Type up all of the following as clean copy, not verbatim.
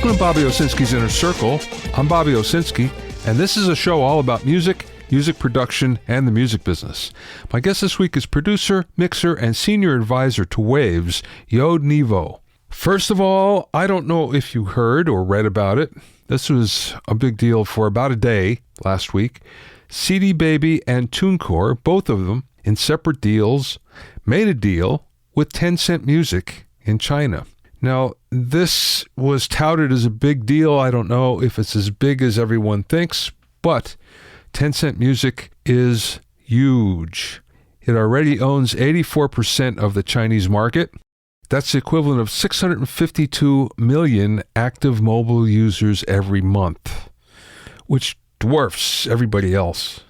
Welcome to Bobby Owsinski's Inner Circle. I'm Bobby Owsinski, and this is a show all about music, music production, and the music business. My guest this week is producer, mixer, and senior advisor to Waves, Yoad Nevo. First of all, I don't know if you heard or read about it. This was a big deal for about a day last week. CD Baby and TuneCore, both of them in separate deals, made a deal with Tencent Music in China. Now, this was touted as a big deal. I don't know if it's as big as everyone thinks, but Tencent Music is huge. It already owns 84% of the Chinese market. That's the equivalent of 652 million active mobile users every month, which dwarfs everybody else.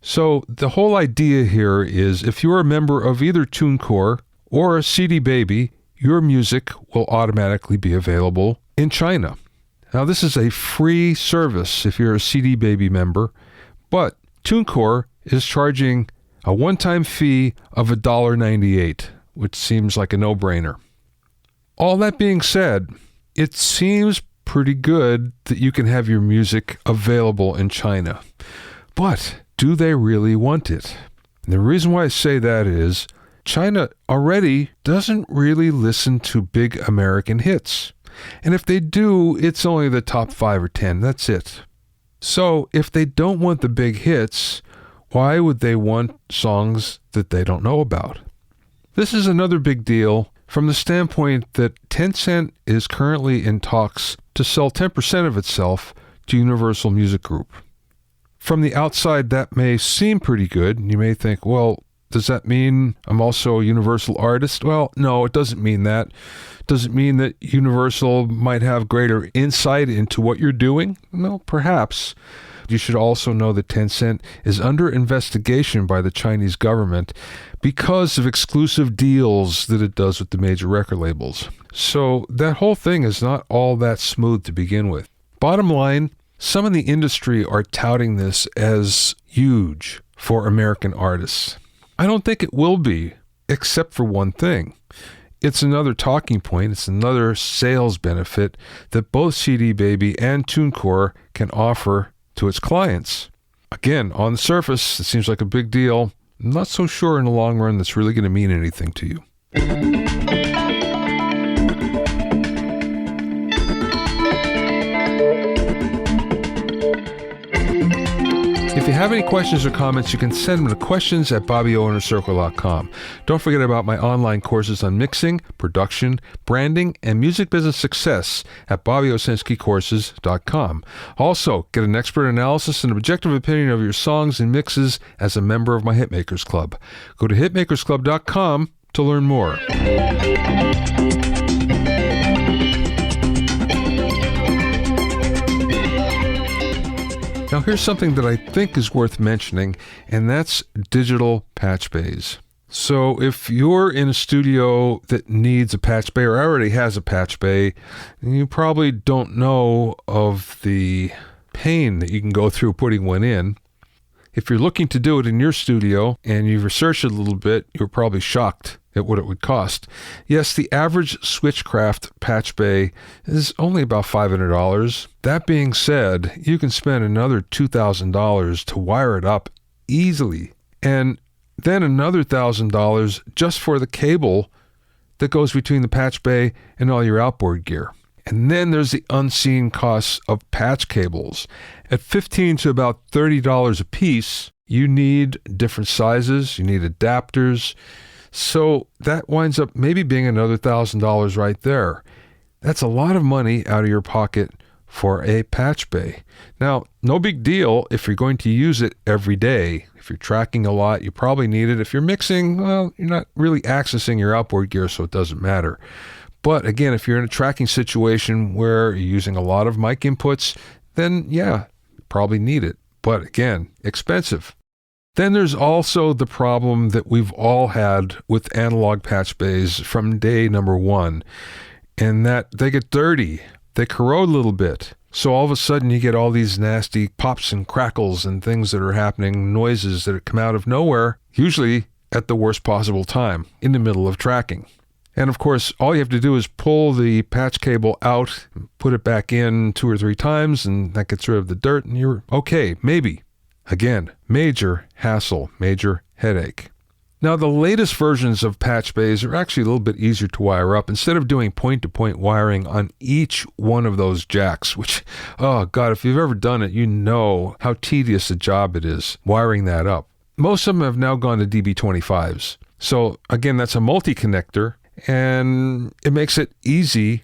So the whole idea here is if you're a member of either TuneCore or a CD Baby, your music will automatically be available in China. Now, this is a free service if you're a CD Baby member, but TuneCore is charging a one-time fee of $1.98, which seems like a no-brainer. All that being said, it seems pretty good that you can have your music available in China. But do they really want it? And the reason why I say that is China already doesn't really listen to big American hits. And if they do, it's only the top 5 or 10. That's it. So if they don't want the big hits, why would they want songs that they don't know about? This is another big deal from the standpoint that Tencent is currently in talks to sell 10% of itself to Universal Music Group. From the outside, that may seem pretty good. You may think, well, does that mean I'm also a Universal artist? Well, no, it doesn't mean that. Does it mean that Universal might have greater insight into what you're doing? No, perhaps. You should also know that Tencent is under investigation by the Chinese government because of exclusive deals that it does with the major record labels. So that whole thing is not all that smooth to begin with. Bottom line, some in the industry are touting this as huge for American artists. I don't think it will be, except for one thing. It's another talking point. It's another sales benefit that both CD Baby and TuneCore can offer to its clients. Again, on the surface, it seems like a big deal. I'm not so sure in the long run that's really going to mean anything to you. If you have any questions or comments, you can send them to questions@BobbyOInnerCircle.com. Don't forget about my online courses on mixing, production, branding, and music business success at BobbyOwsinskiCourses.com. Also, get an expert analysis and objective opinion of your songs and mixes as a member of my Hitmakers Club. Go to HitmakersClub.com to learn more. Now here's something that I think is worth mentioning, and that's digital Patchbays. So if you're in a studio that needs a Patchbay or already has a Patchbay, you probably don't know of the pain that you can go through putting one in. If you're looking to do it in your studio and you've researched it a little bit, you're probably shocked at what it would cost. Yes, the average Switchcraft Patchbay is only about $500. That being said, you can spend another $2,000 to wire it up easily, and then another $1,000 just for the cable that goes between the Patchbay and all your outboard gear. And then there's the unseen costs of patch cables. At $15 to about $30 a piece, you need different sizes, you need adapters. So that winds up maybe being another $1,000 right there. That's a lot of money out of your pocket for a Patchbay. Now, no big deal if you're going to use it every day. If you're tracking a lot, you probably need it. If you're mixing, well, you're not really accessing your outboard gear, so it doesn't matter. But again, if you're in a tracking situation where you're using a lot of mic inputs, then yeah, you probably need it. But again, expensive. Then there's also the problem that we've all had with analog Patchbays from day number one, and that they get dirty. They corrode a little bit. So all of a sudden you get all these nasty pops and crackles and things that are happening, noises that come out of nowhere, usually at the worst possible time, in the middle of tracking. And of course, all you have to do is pull the patch cable out, put it back in 2 or 3 times, and that gets rid of the dirt, and you're okay, maybe. Again, major hassle, major headache. Now, the latest versions of Patchbays are actually a little bit easier to wire up. Instead of doing point-to-point wiring on each one of those jacks, which, oh God, if you've ever done it, you know how tedious a job it is wiring that up. Most of them have now gone to DB25s. So again, that's a multi-connector, and it makes it easy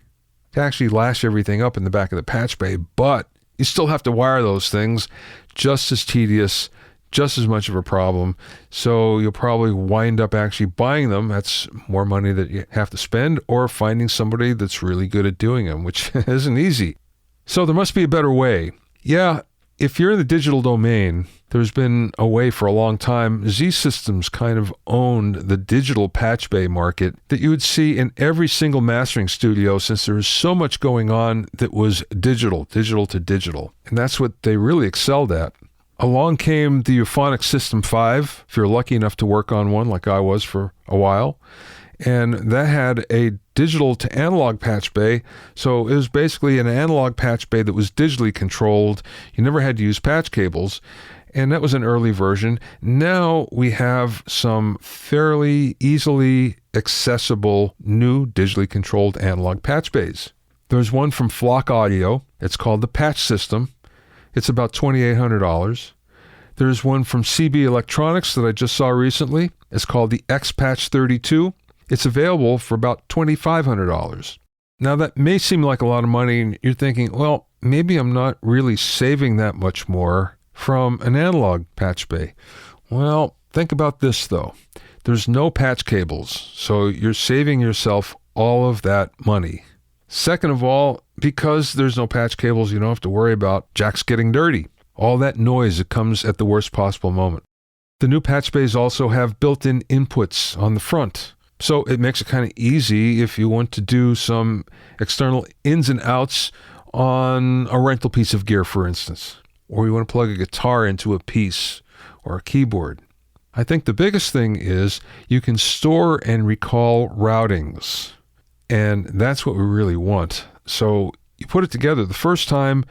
to actually lash everything up in the back of the patch bay, but you still have to wire those things, just as tedious, just as much of a problem. So you'll probably wind up actually buying them. That's more money that you have to spend, or finding somebody that's really good at doing them, which isn't easy. So there must be a better way. Yeah, if you're in the digital domain, there's been a way for a long time. Z Systems kind of owned the digital patch bay market that you would see in every single mastering studio, since there was so much going on that was digital to digital. And that's what they really excelled at. Along came the Euphonics System 5, if you're lucky enough to work on one like I was for a while. And that had a digital to analog patch bay. So it was basically an analog patch bay that was digitally controlled. You never had to use patch cables. And that was an early version. Now we have some fairly easily accessible new digitally controlled analog patch bays. There's one from Flock Audio. It's called the Patch System. It's about $2,800. There's one from CB Electronics that I just saw recently. It's called the X-Patch 32. It's available for about $2,500. Now that may seem like a lot of money, and you're thinking, well, maybe I'm not really saving that much more from an analog patch bay. Well, think about this though. There's no patch cables, so you're saving yourself all of that money. Second of all, because there's no patch cables, you don't have to worry about jacks getting dirty. All that noise that comes at the worst possible moment. The new patch bays also have built-in inputs on the front. So it makes it kind of easy if you want to do some external ins and outs on a rental piece of gear, for instance. Or you want to plug a guitar into a piece or a keyboard. I think the biggest thing is you can store and recall routings. And that's what we really want. So you put it together the first time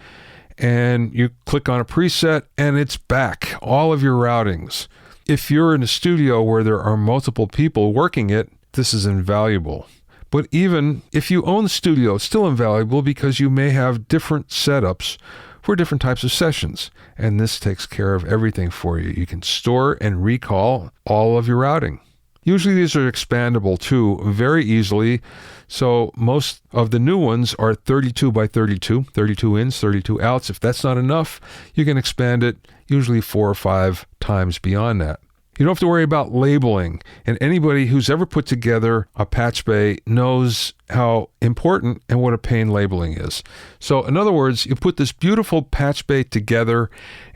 and you click on a preset and it's back, all of your routings. If you're in a studio where there are multiple people working it, this is invaluable. But even if you own the studio, it's still invaluable because you may have different setups for different types of sessions. And this takes care of everything for you. You can store and recall all of your routing. Usually these are expandable too, very easily. So most of the new ones are 32 by 32, 32 ins, 32 outs. If that's not enough, you can expand it usually 4 or 5 times beyond that. You don't have to worry about labeling, and anybody who's ever put together a patch bay knows how important and what a pain labeling is. So in other words, you put this beautiful patch bay together,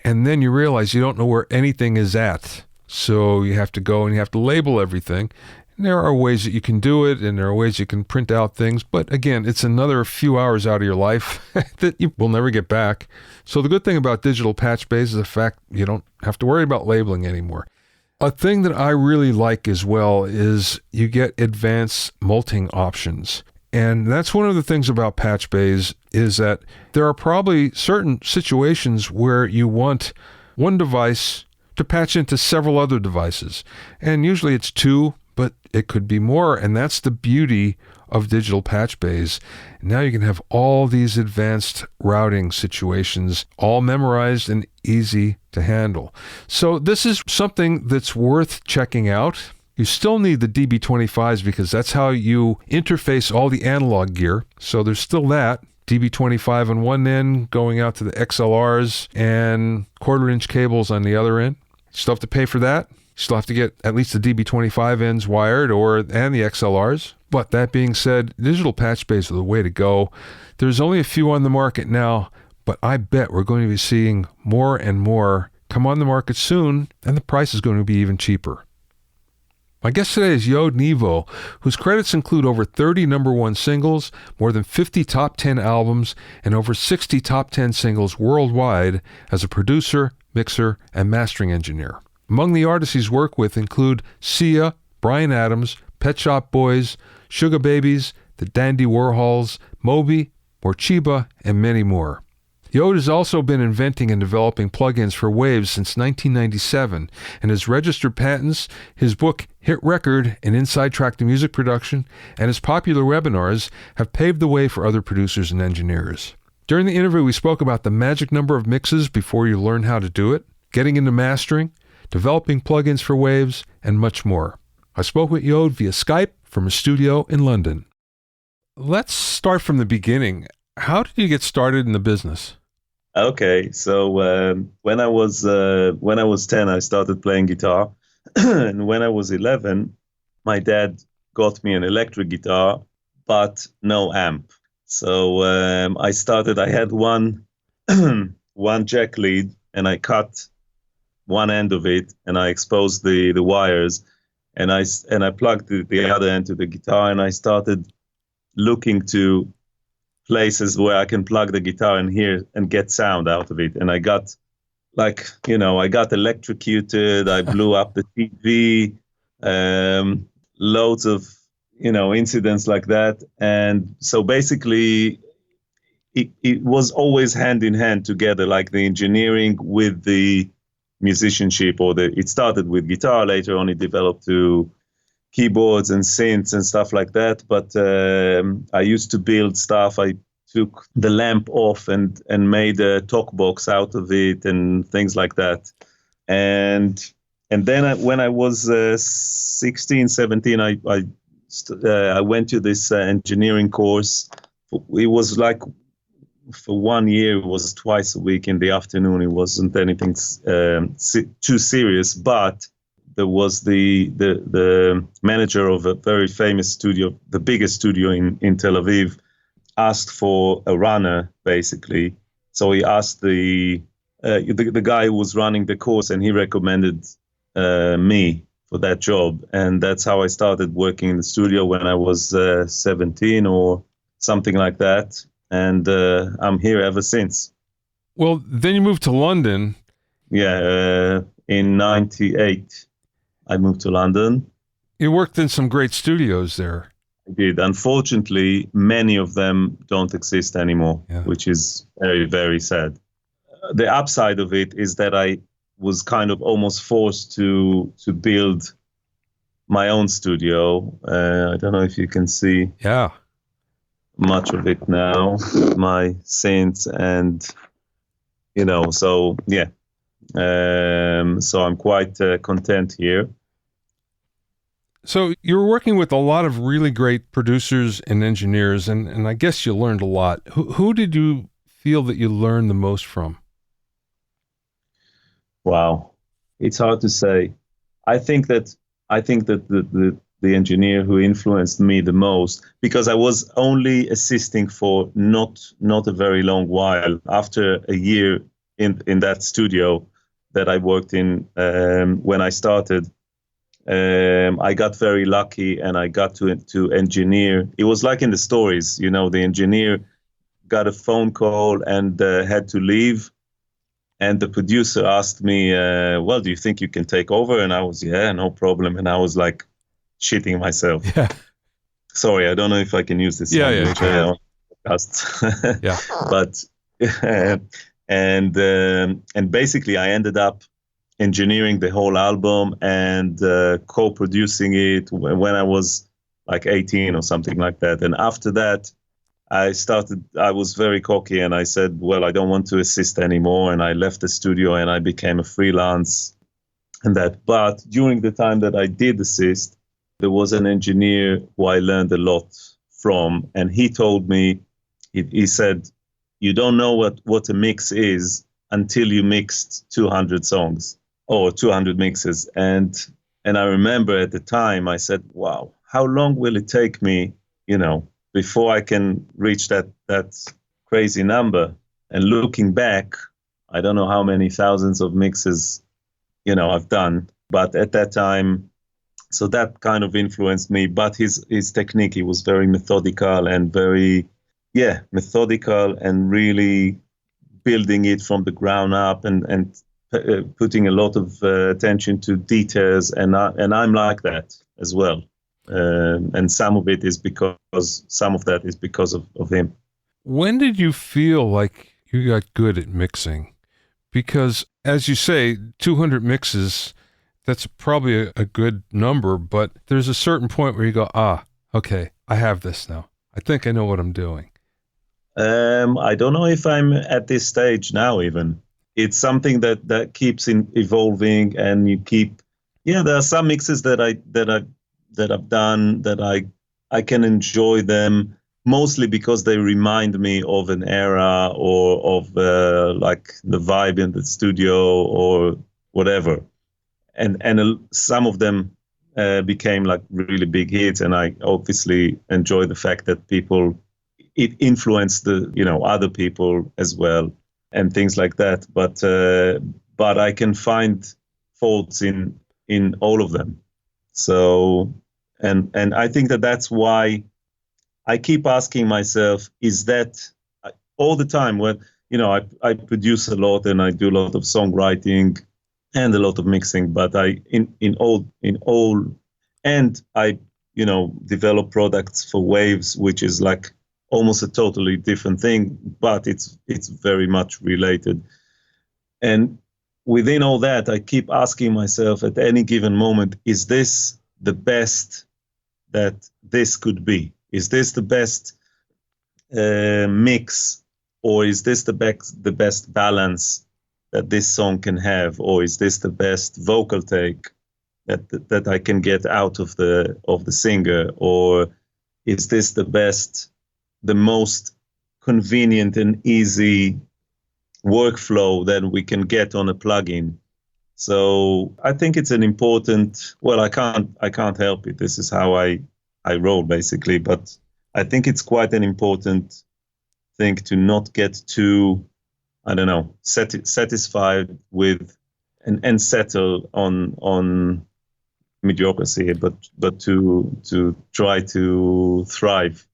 and then you realize you don't know where anything is at. So you have to go and you have to label everything. And there are ways that you can do it, and there are ways you can print out things. But again, it's another few hours out of your life that you will never get back. So the good thing about digital patch bays is the fact you don't have to worry about labeling anymore. A thing that I really like as well is you get advanced multing options. And that's one of the things about patch bays is that there are probably certain situations where you want one device to patch into several other devices. And usually it's 2, but it could be more. And that's the beauty of digital patch bays. Now you can have all these advanced routing situations all memorized and easy to handle. So this is something that's worth checking out. You still need the DB25s because that's how you interface all the analog gear. So there's still that. DB25 on one end going out to the XLRs and 1/4-inch cables on the other end. You still have to pay for that. You still have to get at least the DB25 ends wired and the XLRs. But that being said, digital patch bays are the way to go. There's only a few on the market now, but I bet we're going to be seeing more and more come on the market soon, and the price is going to be even cheaper. My guest today is Yoad Nevo, whose credits include over 30 #1 singles, more than 50 top 10 albums, and over 60 top 10 singles worldwide as a producer, mixer, and mastering engineer. Among the artists he's worked with include Sia, Bryan Adams, Pet Shop Boys, Sugababies, the Dandy Warhols, Moby, Morcheeba, and many more. Yoad has also been inventing and developing plugins for Waves since 1997, and has registered patents. His book, Hit Record, An Inside Track to Music Production, and his popular webinars have paved the way for other producers and engineers. During the interview, we spoke about the magic number of mixes before you learn how to do it, getting into mastering, developing plugins for Waves, and much more. I spoke with Yoad via Skype from a studio in London. Let's start from the beginning. How did you get started in the business? Okay, so when I was 10, I started playing guitar, and when I was 11, my dad got me an electric guitar, but no amp. So I had one one jack lead, and I cut one end of it, and I exposed the wires, and I plugged the other end to the guitar, and I started looking to places where I can plug the guitar in here and get sound out of it. And I got I got electrocuted. I blew up the TV, loads of, incidents like that. And so basically it was always hand in hand together, like the engineering with the musicianship, it started with guitar. Later on, it developed to keyboards and synths and stuff like that. But I used to build stuff. I took the lamp off and made a talk box out of it and things like that. And then when I was 16, 17, I went to this engineering course. It was like, for 1 year, it was twice a week in the afternoon. It wasn't anything too serious, but there was the manager of a very famous studio, the biggest studio in Tel Aviv, asked for a runner, basically. So he asked the guy who was running the course, and he recommended me for that job. And that's how I started working in the studio when I was 17 or something like that. And I'm here ever since. Well, then you moved to London. Yeah, in 98. I moved to London. You worked in some great studios there. I did. Unfortunately, many of them don't exist anymore, yeah. Which is very, very sad. The upside of it is that I was kind of almost forced to build my own studio. I don't know if you can see much of it now, my synths and, so yeah. So I'm quite content here. So you're working with a lot of really great producers and engineers, and I guess you learned a lot. Who did you feel that you learned the most from? Wow, it's hard to say. I think that the engineer who influenced me the most, because I was only assisting for not a very long while. After a year in that studio that I worked in when I started, I got very lucky, and I got to engineer. It was like in the stories, the engineer got a phone call and had to leave. And the producer asked me, well, do you think you can take over? And I was, yeah, no problem. And I was like shitting myself. Yeah. Sorry, I don't know if I can use this. Yeah. Yeah. But, and basically I ended up engineering the whole album and co-producing it when I was like 18 or something like that. And after that, I was very cocky, and I said, well, I don't want to assist anymore. And I left the studio and I became a freelance and that. But during the time that I did assist, there was an engineer who I learned a lot from. And he told me, he said, you don't know what a mix is until you mixed 200 songs or 200 mixes. And I remember at the time I said, wow, how long will it take me, before I can reach that crazy number? And looking back, I don't know how many thousands of mixes, I've done. But at that time, so that kind of influenced me. But his technique, he was very methodical and really building it from the ground up and putting a lot of attention to details. And I'm like that as well. And some of it is because some of that is because of him. When did you feel like you got good at mixing? Because, as you say, 200 mixes, that's probably a good number, but there's a certain point where you go, okay, I have this now. I think I know what I'm doing. I don't know if I'm at this stage now even. It's something that keeps evolving, and you keep, there are some mixes that I've done that I can enjoy them mostly because they remind me of an era or of like the vibe in the studio or whatever. And some of them became like really big hits, and I obviously enjoy the fact that it influenced other people as well and things like that. But I can find faults in all of them. So and I think that's why I keep asking myself, is that all the time when I produce a lot and I do a lot of songwriting and a lot of mixing, but in all and I develop products for Waves, which is like almost a totally different thing, but it's very much related. And within all that, I keep asking myself at any given moment, is this the best that this could be? Is this the best mix, or is this the best balance that this song can have, or is this the best vocal take that I can get out of the singer, or is this the most convenient and easy workflow that we can get on a plugin? So I think it's an important. Well, I can't help it. This is how I roll basically. But I think it's quite an important thing to not get too, I don't know, satisfied with and settle on mediocrity, but to try to thrive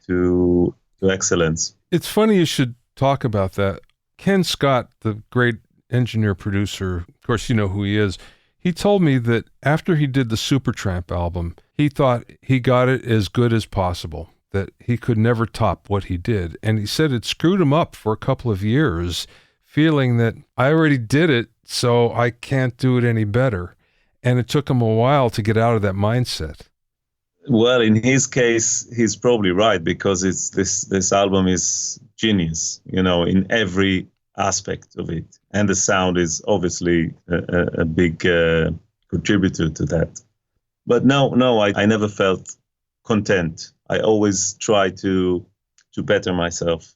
to excellence. It's funny you should talk about that. Ken Scott, the great engineer producer, of course you know who he is, he told me that after he did the Supertramp album, he thought he got it as good as possible, that he could never top what he did. And he said it screwed him up for a couple of years, feeling that I already did it, so I can't do it any better. And it took him a while to get out of that mindset. Well, in his case, he's probably right, because it's this album is genius, in every aspect of it, and the sound is obviously a big contributor to that. But no, I never felt content. I always try to better myself.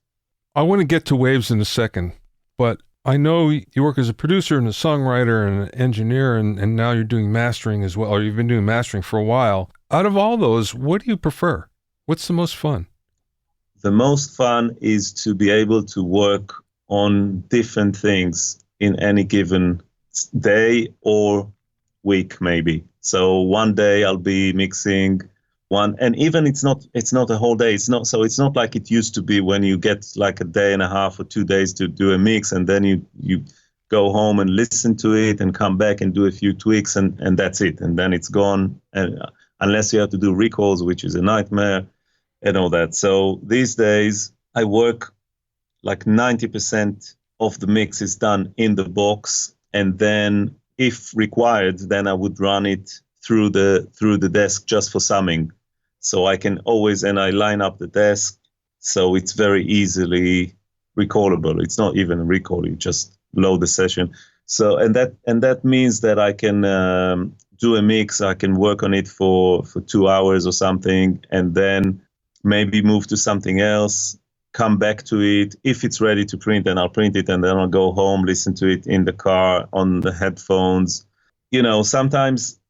I want to get to Waves in a second, but I know you work as a producer and a songwriter and an engineer, and now you're doing mastering as well, or you've been doing mastering for a while. Out of all those, what do you prefer? What's the most fun? The most fun is to be able to work on different things in any given day or week, maybe. So one day I'll be mixing one, and even it's not a whole day. It's not like it used to be when you get like a day and a half or 2 days to do a mix, and then you go home and listen to it and come back and do a few tweaks, and that's it, and then it's gone. And unless you have to do recalls, which is a nightmare, and all that. So these days I work like 90% of the mix is done in the box, and then if required, then I would run it through the desk just for summing. So I can always, and I line up the desk so it's very easily recallable. It's not even a recall, you just load the session. So and that means that I can do a mix, I can work on it for 2 hours or something, and then maybe move to something else, come back to it. If it's ready to print, then I'll print it, and then I'll go home, listen to it in the car, on the headphones. Sometimes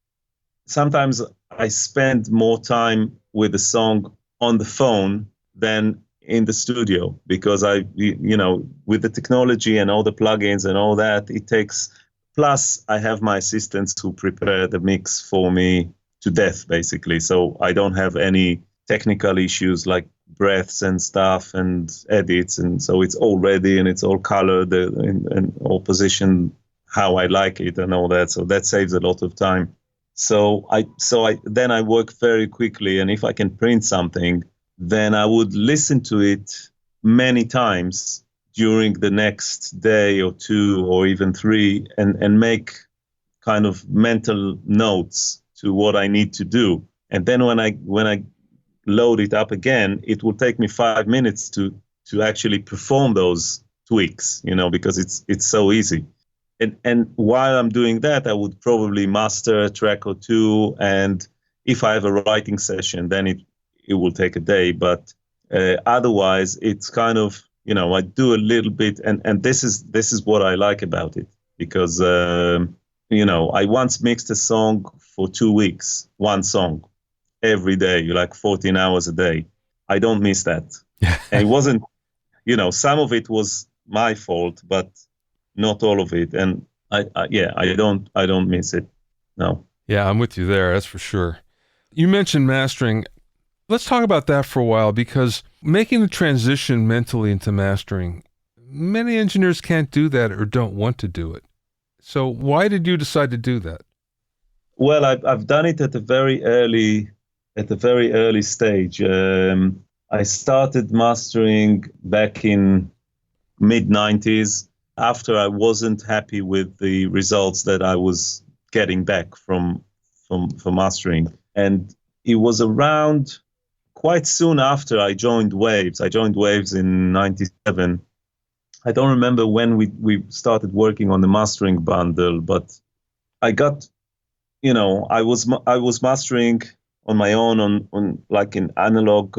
I spend more time with the song on the phone than in the studio, because with the technology and all the plugins and all that, it takes, plus I have my assistants who prepare the mix for me to death, basically. So I don't have any technical issues like breaths and stuff and edits, and so it's all ready and it's all colored and all positioned how I like it and all that. So that saves a lot of time. Then I work very quickly, and if I can print something, then I would listen to it many times during the next day or two or even three, and make kind of mental notes to what I need to do. And then when I load it up again, it will take me 5 minutes to actually perform those tweaks, because it's so easy. And while I'm doing that, I would probably master a track or two. And if I have a writing session, then it will take a day. But otherwise, it's kind of, I do a little bit. And this is what I like about it, because, I once mixed a song for 2 weeks, one song every day, like 14 hours a day. I don't miss that. And it wasn't, some of it was my fault, but not all of it. And I don't miss it. No. Yeah, I'm with you there. That's for sure. You mentioned mastering. Let's talk about that for a while, because making the transition mentally into mastering, many engineers can't do that or don't want to do it. So why did you decide to do that? Well, I've done it at a very early stage. I started mastering back in mid-90s after I wasn't happy with the results that I was getting back from mastering. And it was around quite soon after I joined Waves. I joined Waves in 97. I don't remember when we started working on the mastering bundle, but I got, I was mastering on my own on like in analog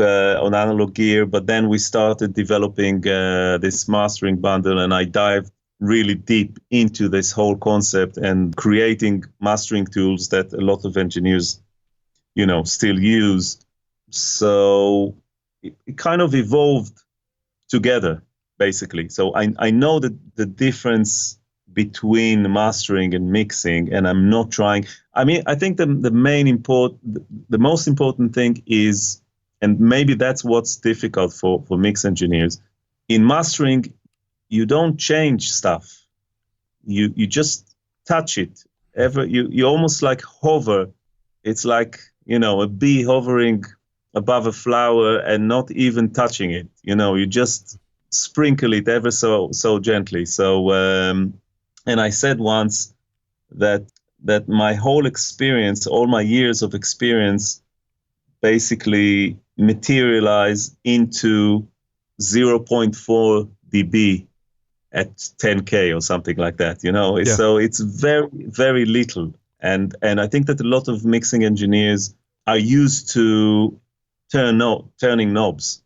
gear, but then we started developing this mastering bundle, and I dived really deep into this whole concept and creating mastering tools that a lot of engineers, still use. So it kind of evolved together, basically. So I know the difference between mastering and mixing, and I'm not trying. I mean, I think the most important thing is, and maybe that's what's difficult for mix engineers. In mastering, you don't change stuff. You just touch it. You almost like hover. It's like, a bee hovering above a flower and not even touching it. You just sprinkle it ever so gently. So, and I said once that my whole experience, all my years of experience, basically materialize into 0.4 dB at 10K or something like that, Yeah. So it's very, very little. And I think that a lot of mixing engineers are used to turning knobs,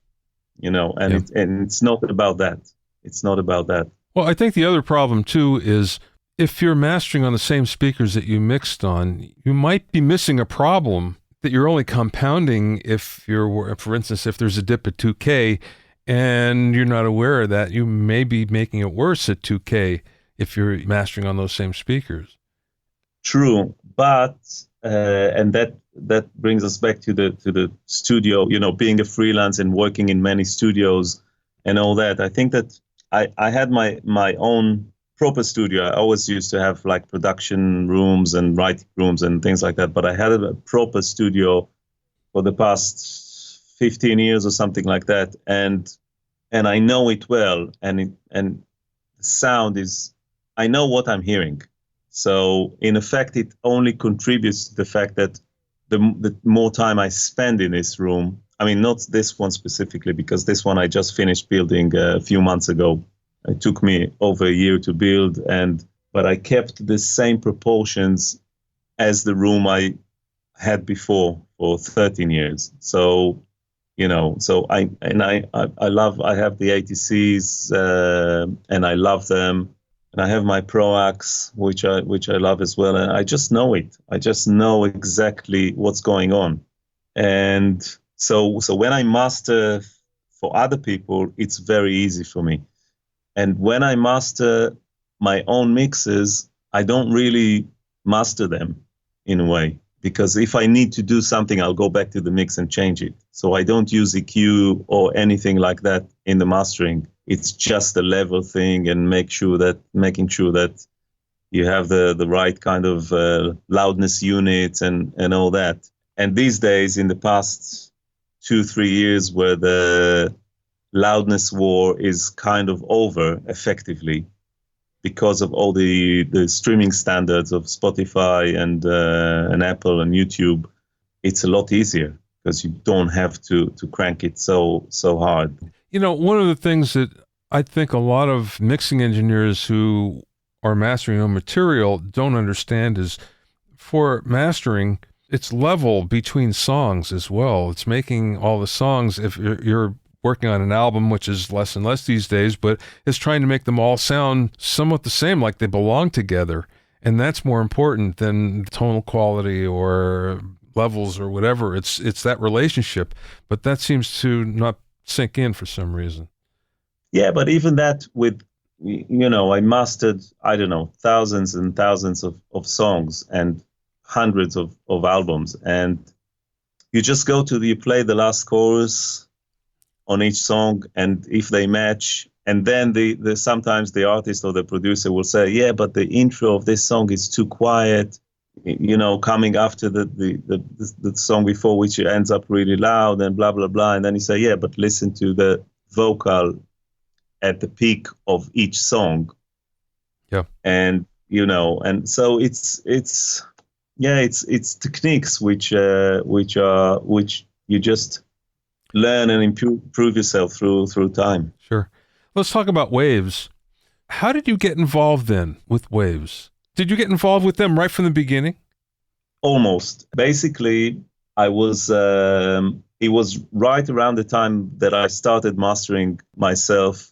and it's not about that. It's not about that. Well, I think the other problem too is if you're mastering on the same speakers that you mixed on, you might be missing a problem that you're only compounding if you're, for instance, if there's a dip at 2K and you're not aware of that, you may be making it worse at 2K if you're mastering on those same speakers. True, but and that brings us back to the studio, being a freelance and working in many studios and all that. I think that I had my own proper studio. I always used to have like production rooms and writing rooms and things like that, but I had a proper studio for the past 15 years or something like that, and I know it well, and the sound is, I know what I'm hearing. So in effect, it only contributes to the fact that the more time I spend in this room, I mean, not this one specifically, because this one I just finished building a few months ago. It took me over a year to build, but I kept the same proportions as the room I had before for 13 years. So, so I have the ATCs and I love them. And I have my Proax, which I love as well. And I just know it. I just know exactly what's going on. And so when I master for other people, it's very easy for me. And when I master my own mixes, I don't really master them in a way. Because if I need to do something, I'll go back to the mix and change it. So I don't use EQ or anything like that in the mastering. It's just a level thing and making sure that, You have the right kind of loudness units and all that. And these days, in the past 2-3 years, where the loudness war is kind of over effectively because of all the streaming standards of Spotify and Apple and YouTube, it's a lot easier because you don't have to crank it so hard. You know, one of the things that I think a lot of mixing engineers who are mastering on material don't understand is for mastering, it's level between songs as well. It's making all the songs, if you're working on an album, which is less and less these days, but it's trying to make them all sound somewhat the same, like they belong together. And that's more important than tonal quality or levels or whatever. It's that relationship. But that seems to not sink in for some reason. Yeah, but even that with, I mastered, I don't know, thousands and thousands of songs and hundreds of albums. And you just you play the last chorus on each song, and if they match, and then the sometimes the artist or the producer will say, yeah, but the intro of this song is too quiet, coming after the song before, which ends up really loud and blah, blah, blah. And then you say, yeah, but listen to the vocal at the peak of each song. Yeah. And, and so it's techniques which you just learn and improve yourself through time. Sure. Let's talk about Waves. How did you get involved then with Waves? Did you get involved with them right from the beginning? Almost. Basically, I was. It was right around the time that I started mastering myself,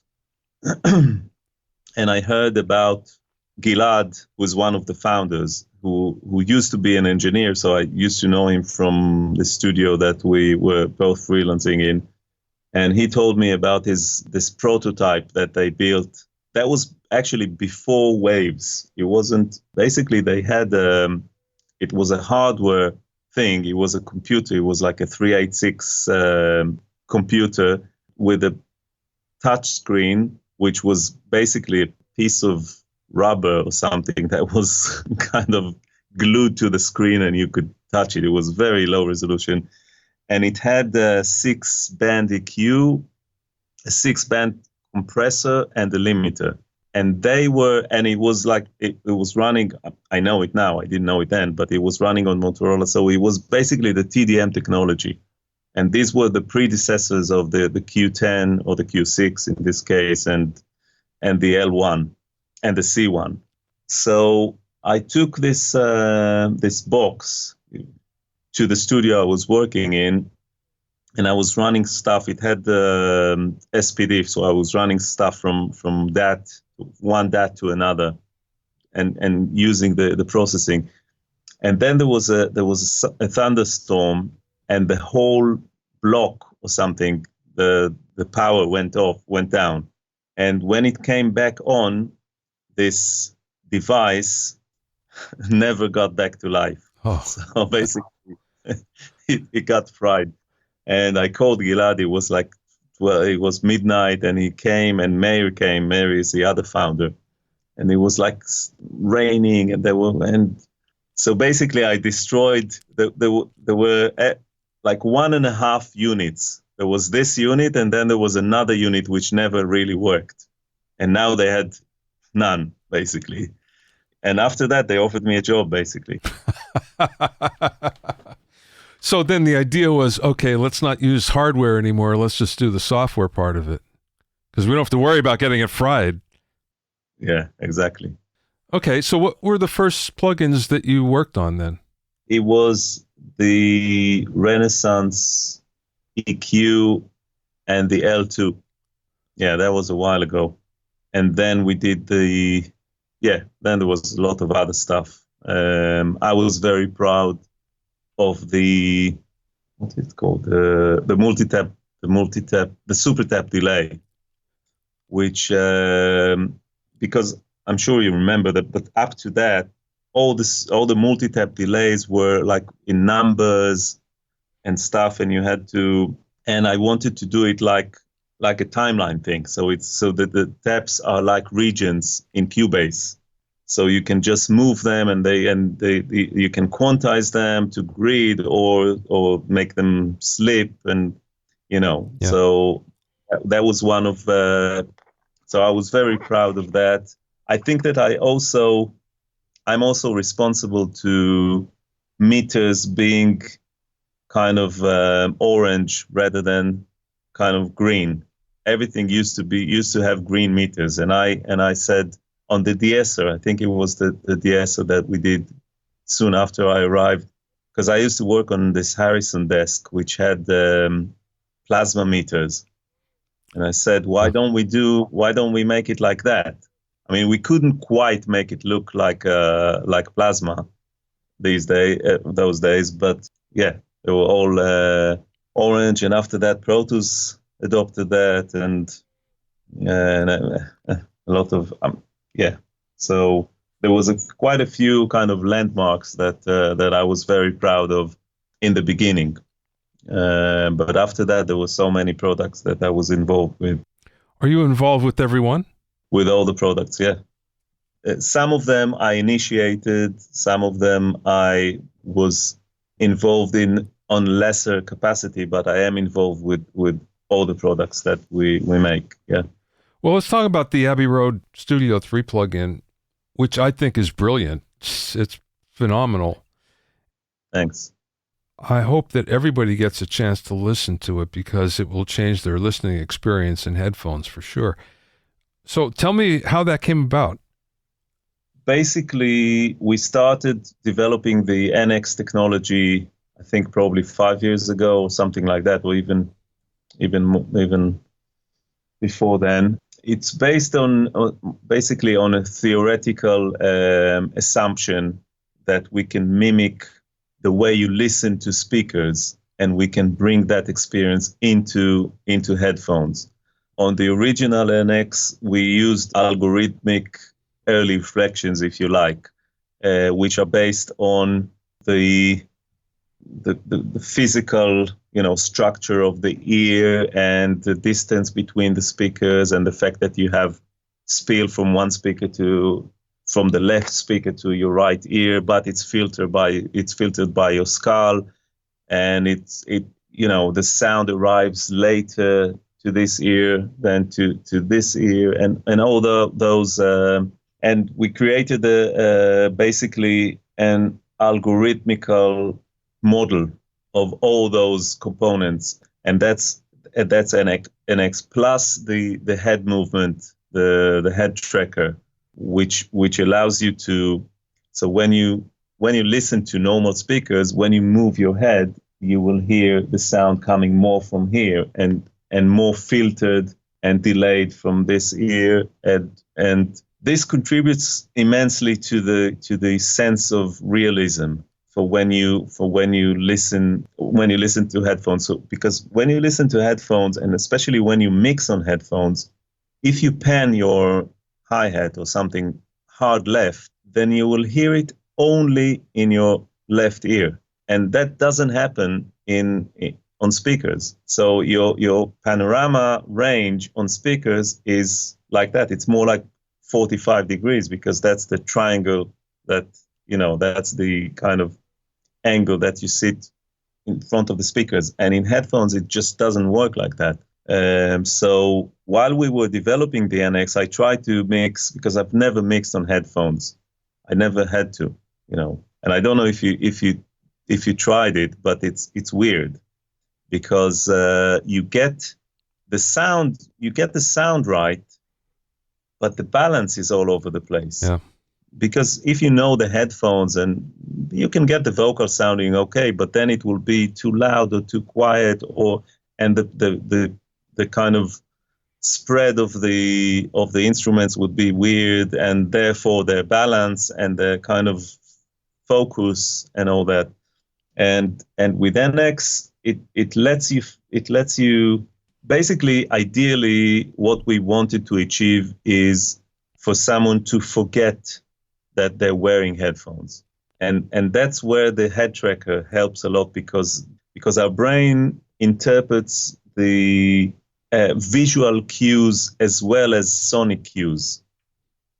and I heard about Gilad, who was one of the founders, who used to be an engineer. So I used to know him from the studio that we were both freelancing in. And he told me about this prototype that they built. That was actually before Waves. It wasn't, basically they had, it was a hardware thing. It was a computer. It was like a 386 computer with a touch screen, which was basically a piece of rubber or something that was kind of glued to the screen and you could touch it. It was very low resolution. And it had a 6-band EQ, a 6-band compressor, and a limiter. And it was like, it was running, I know it now, I didn't know it then, but it was running on Motorola. So it was basically the TDM technology. And these were the predecessors of the Q10 or the Q6 in this case, and the L1 and the C1. So I took this box to the studio I was working in, and I was running stuff. It had the SPD, so I was running stuff from that one DAT to another, and using the processing. And then there was a thunderstorm, and the whole block or something, the power went down. And when it came back on, this device never got back to life. Oh. So basically, it got fried. And I called Gilad. It was like, it was midnight, and he came, and Meir came. Meir is the other founder. And it was like raining, and so basically I destroyed, there were like 1.5 units. There was this unit, and then there was another unit which never really worked. And now they had none, basically. And after that, they offered me a job, basically. So then the idea was, okay, let's not use hardware anymore. Let's just do the software part of it, because we don't have to worry about getting it fried. Yeah, exactly. Okay, so what were the first plugins that you worked on then? It was the Renaissance EQ and the L2. Yeah, that was a while ago. And then we did then there was a lot of other stuff. I was very proud of the, what's it called? The multi-tap, the super tap delay, which, because I'm sure you remember that, but up to that, all the multi-tap delays were like in numbers and stuff, and you had to, and I wanted to do it like a timeline thing. So that the taps are like regions in Cubase. So you can just move them, and you can quantize them to grid or make them slip, and So that was one of. So I was very proud of that. I think that I'm also responsible to meters being kind of orange rather than kind of green. Everything used to have green meters, and I said on the de-esser, I think it was the de-esser that we did soon after I arrived, because I used to work on this Harrison desk, which had plasma meters, and I said, why don't we make it like that? I mean, we couldn't quite make it look like plasma those days, but yeah, they were all orange, and after that, Protus adopted that, and a lot of So there was quite a few kind of landmarks that I was very proud of in the beginning, but after that, there were so many products that I was involved with. Are you involved with everyone? With all the products, yeah. Some of them I initiated, some of them I was involved in on lesser capacity, but I am involved with all the products that we make, yeah. Well, let's talk about the Abbey Road Studio 3 plugin, which I think is brilliant. It's phenomenal. Thanks. I hope that everybody gets a chance to listen to it, because it will change their listening experience in headphones for sure. So tell me how that came about. Basically, we started developing the NX technology, I think probably 5 years ago or something like that, or even before then. It's based on basically on a theoretical assumption that we can mimic the way you listen to speakers, and we can bring that experience into headphones. On the original NX, we used algorithmic early reflections, if you like, which are based on the physical, structure of the ear and the distance between the speakers, and the fact that you have spill from from the left speaker to your right ear, but it's filtered by your skull, and the sound arrives later to this ear than to this ear, and all those. And we created basically an algorithmical model of all those components, and that's NX plus the head movement, the head tracker, which allows you to. So when you listen to normal speakers, when you move your head, you will hear the sound coming more from here and more filtered and delayed from this ear, and this contributes immensely to the sense of realism for when you listen to headphones. So because when you listen to headphones, and especially when you mix on headphones, if you pan your hi-hat or something hard left, then you will hear it only in your left ear, and that doesn't happen on speakers. So your panorama range on speakers is like that. It's more like 45 degrees, because that's the triangle that's the kind of angle that you sit in front of the speakers. And in headphones, it just doesn't work like that. So while we were developing the NX, I tried to mix, because I've never mixed on headphones. I never had to, and I don't know if you tried it, but it's weird, because you get the sound right, but the balance is all over the place. Yeah. Because if you know the headphones, and you can get the vocal sounding okay, but then it will be too loud or too quiet, and the kind of spread of the instruments would be weird, and therefore their balance and their kind of focus and all that. And with NX, it lets you basically, ideally, what we wanted to achieve is for someone to forget that they're wearing headphones. And that's where the head tracker helps a lot, because our brain interprets the visual cues as well as sonic cues.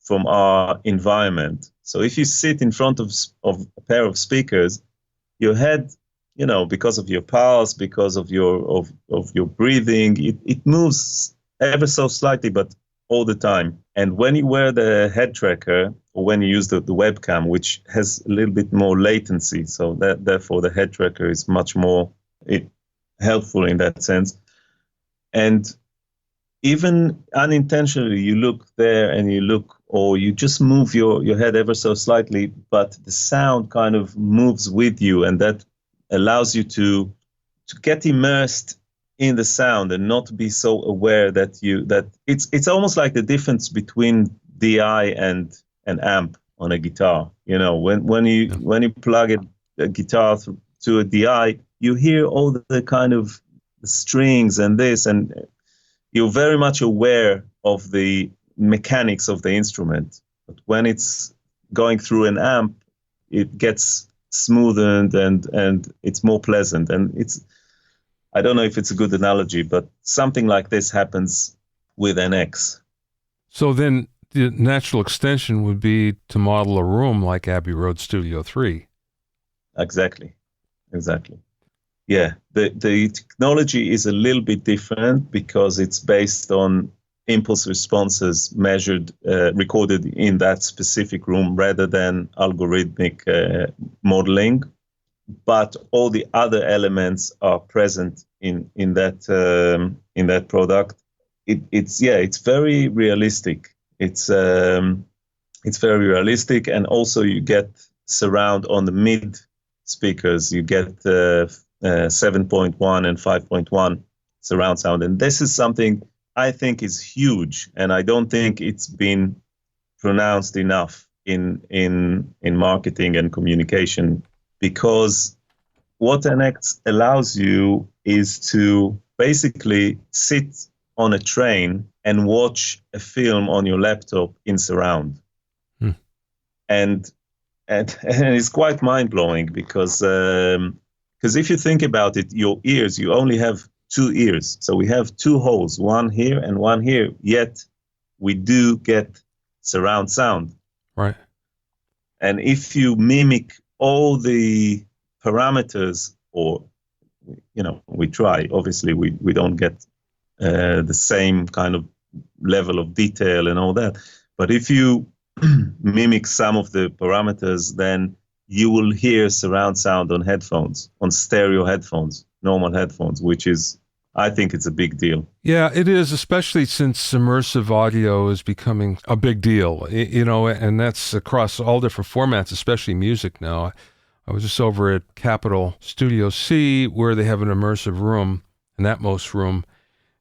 from our environment. So if you sit in front of a pair of speakers, your head, because of your pulse, because of your breathing, it moves ever so slightly, but all the time. And when you wear the head tracker, or when you use the webcam, which has a little bit more latency, so therefore the head tracker is much more helpful in that sense. And even unintentionally, you look there and or you just move your head ever so slightly, but the sound kind of moves with you, and that allows you to get immersed in the sound and not be so aware that it's almost like the difference between DI and an amp on a guitar. When you plug a guitar to a DI, you hear all the kind of strings and this, and you're very much aware of the mechanics of the instrument. But when it's going through an amp, it gets smoothened and it's more pleasant. And I don't know if it's a good analogy, but something like this happens with NX. So then the natural extension would be to model a room like Abbey Road Studio 3. Exactly. Yeah, the technology is a little bit different because it's based on impulse responses recorded in that specific room rather than algorithmic modeling. But all the other elements are present in that product. It's very realistic. It's very realistic, and also you get surround on the mid speakers. You get 7.1 and 5.1 surround sound, and this is something I think is huge, and I don't think it's been pronounced enough in marketing and communication. Because what NX allows you is to basically sit on a train and watch a film on your laptop in surround. And it's quite mind-blowing because if you think about it, your ears, you only have two ears. So we have two holes, one here and one here, yet we do get surround sound. Right. And if you mimic all the parameters, or we try, obviously we don't get the same kind of level of detail and all that, but if you mimic some of the parameters, then you will hear surround sound on headphones, on stereo headphones, normal headphones, which is, I think it's a big deal. Yeah, it is, especially since immersive audio is becoming a big deal, and that's across all different formats, especially music now. I was just over at Capitol Studio C, where they have an immersive room, an Atmos room.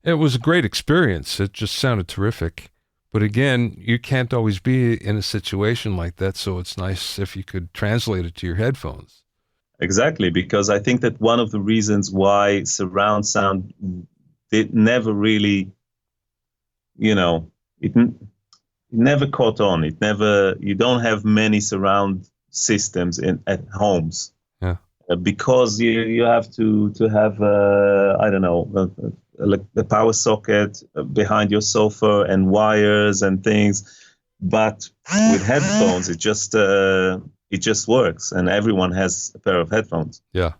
It was a great experience. It just sounded terrific. But again, you can't always be in a situation like that, so it's nice if you could translate it to your headphones. Exactly, because I think that one of the reasons why surround sound never really, it never caught on. You don't have many surround systems at homes. Yeah. Because you have to have, the power socket behind your sofa and wires and things. But with headphones, it just works, and everyone has a pair of headphones. Yeah.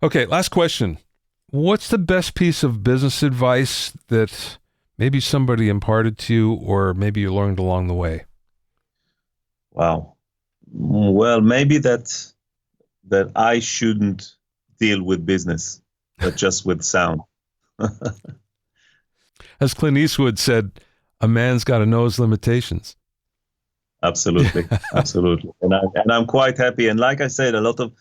Okay, last question. What's the best piece of business advice that maybe somebody imparted to you, or maybe you learned along the way? Wow. Well, maybe that I shouldn't deal with business, but just with sound. As Clint Eastwood said, a man's got to know his limitations. Absolutely. And I'm quite happy. And like I said, a lot of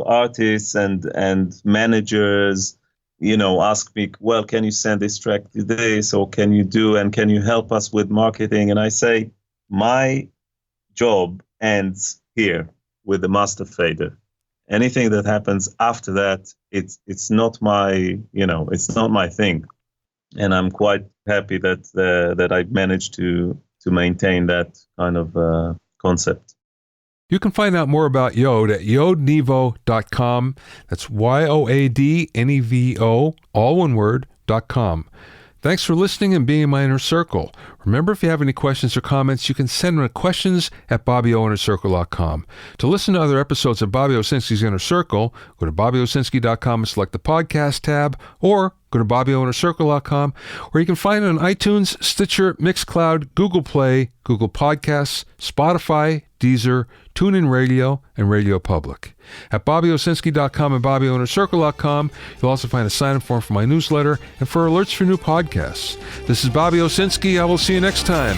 artists and managers, ask me, well, can you send this track to this, or can you help us with marketing? And I say, my job ends here with the master fader. Anything that happens after that, it's not my thing. And I'm quite happy that I managed to maintain that kind of concept. You can find out more about Yoad at yoadnevo.com. That's YOADNEVO, all one word, .com. Thanks for listening and being in my inner circle. Remember, if you have any questions or comments, you can send them to questions@BobbyOInnerCircle.com. To listen to other episodes of Bobby Owsinski's Inner Circle, go to BobbyOwsinski.com and select the podcast tab, or go to BobbyOInnerCircle.com, where you can find it on iTunes, Stitcher, Mixcloud, Google Play, Google Podcasts, Spotify, Deezer, TuneIn Radio, and Radio Public. At BobbyOwsinski.com and BobbyOInnerCircle.com, you'll also find a sign-up form for my newsletter and for alerts for new podcasts. This is Bobby Owsinski. I will see you next time.